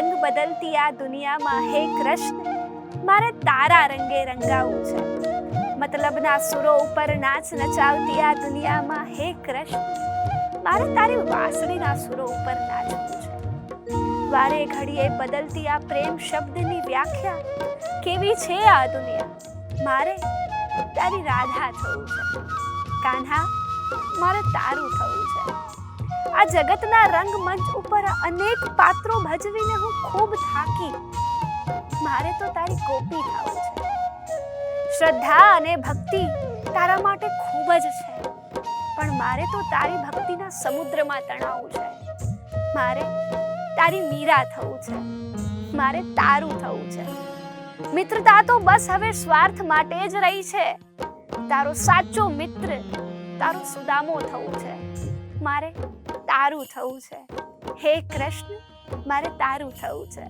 રંગ બદલતી આ દુનિયામાં હે કૃષ્ણ મારે તારા રંગે રંગાવું છે। મતલબના સુરો ઉપર નાચ નચાવતી આ દુનિયામાં હે કૃષ્ણ મારે તારી વાંસળીના સુરો ઉપર નાચવું છે। વારે ઘડીએ બદલતી આ પ્રેમ શબ્દની વ્યાખ્યા કેવી છે આ દુનિયા, મારે તારી રાધા થવું છે। કાન્હા મારે તારું થવું છે। આ જગતના રંગમંચ ઉપર અનેક પાત્રો ભજવીને હું ખૂબ થાકી, મારે તો તારી ગોપી થવું છે। શ્રદ્ધા અને ભક્તિ તારા માટે ખૂબ જ છે, પણ મારે તો તારી ભક્તિના સમુદ્રમાં તણાવું છે। મારે તારી મીરા થવું છે, મારે તારું થવું છે। મિત્રતા તો બસ હવે સ્વાર્થ માટે જ રહી છે। તારો સાચો મિત્ર તારો સુદામો થવું છે, મારે તારું થવું છે। હે કૃષ્ણ મારે તારું થવું છે।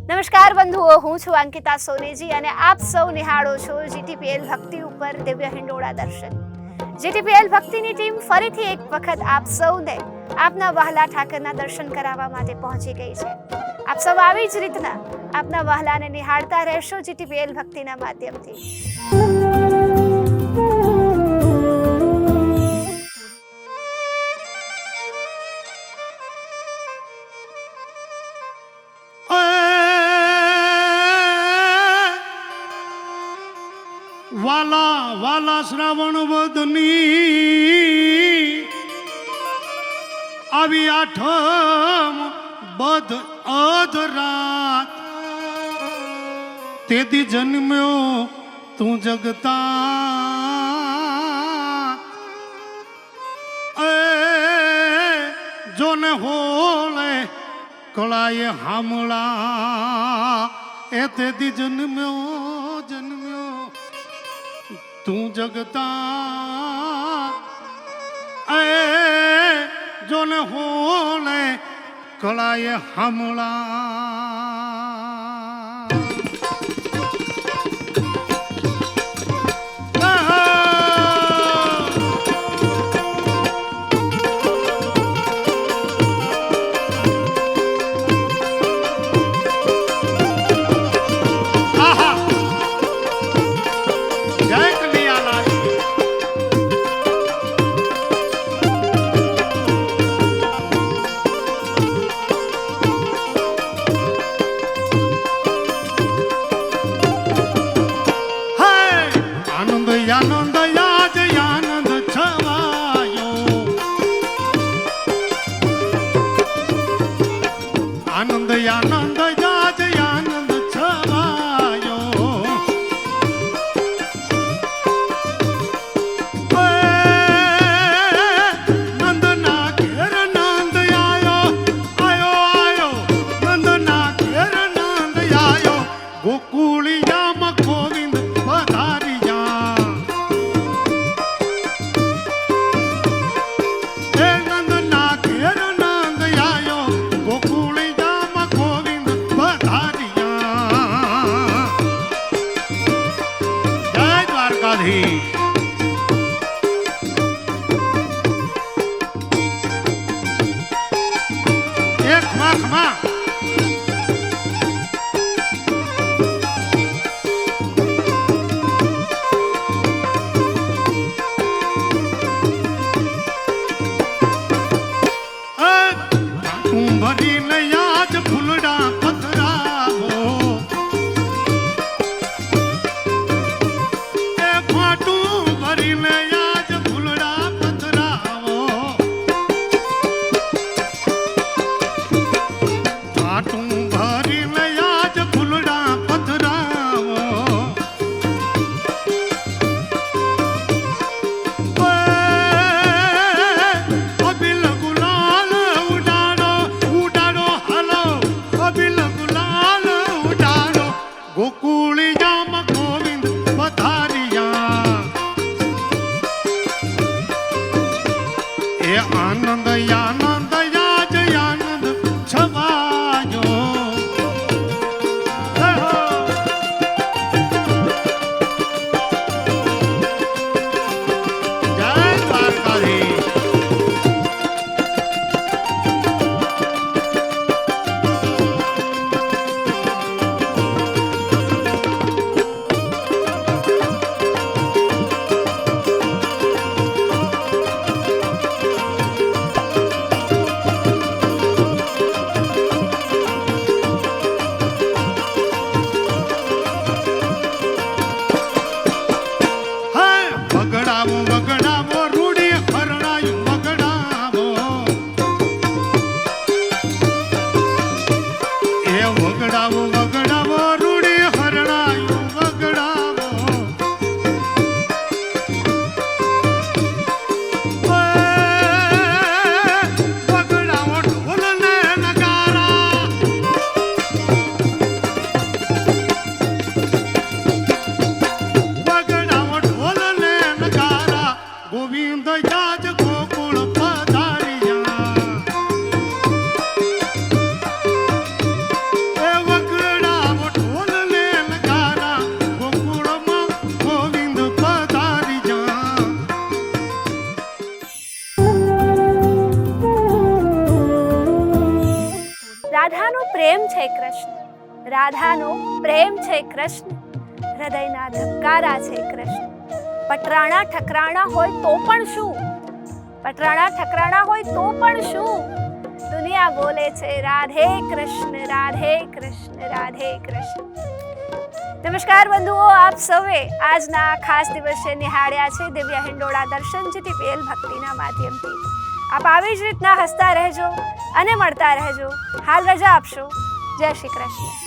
નમસ્કાર બંધુઓ, હું છું અંકિતા સોનેજી અને આપ સૌ નિહાળો છો જીટીપીએલ ભક્તિ ઉપર દિવ્ય હિંડોળા દર્શન। જીટીપીએલ ભક્તિની ટીમ ફરીથી એક વખત આપ સૌને આપના વહાલા ઠાકરના દર્શન કરાવવા માટે પહોંચી ગઈ છે। આપ સૌ આવી જ રીતના આપના વહાલાને નિહાળતા રહેશો જીટીપીએલ ભક્તિના માધ્યમથી। વાલા વાલા શ્રાવણ વધની આવી આઠમ બધ અધરાત તેથી જન્મ્યો તું જગતા જોને હોલે કળાએ હામળા એ તેથી જન્મ્યો તું જગતા જોને હોલે કળાએ હામળા। પ્રેમ છે કૃષ્ણ, રાધાનો પ્રેમ છે કૃષ્ણ, હૃદયના ધબકારા છે કૃષ્ણ. પટરાણા ઠકરાણા હોય તો પણ શું, પટરાણા ઠકરાણા હોય તો પણ શું, દુનિયા બોલે છે રાધે કૃષ્ણ રાધે કૃષ્ણ રાધે કૃષ્ણ. નમસ્કાર બંધુઓ, આપ સૌએ આજના ખાસ દિવસે નિહાળ્યા છે દિવ્ય હિંડોળા દર્શન GTPL ભક્તિના માધ્યમથી. આપ આવી જ રીતના હસતા રહેજો અને મળતા રહેજો. હાલ રજા આપશો. જય શ્રી કૃષ્ણ.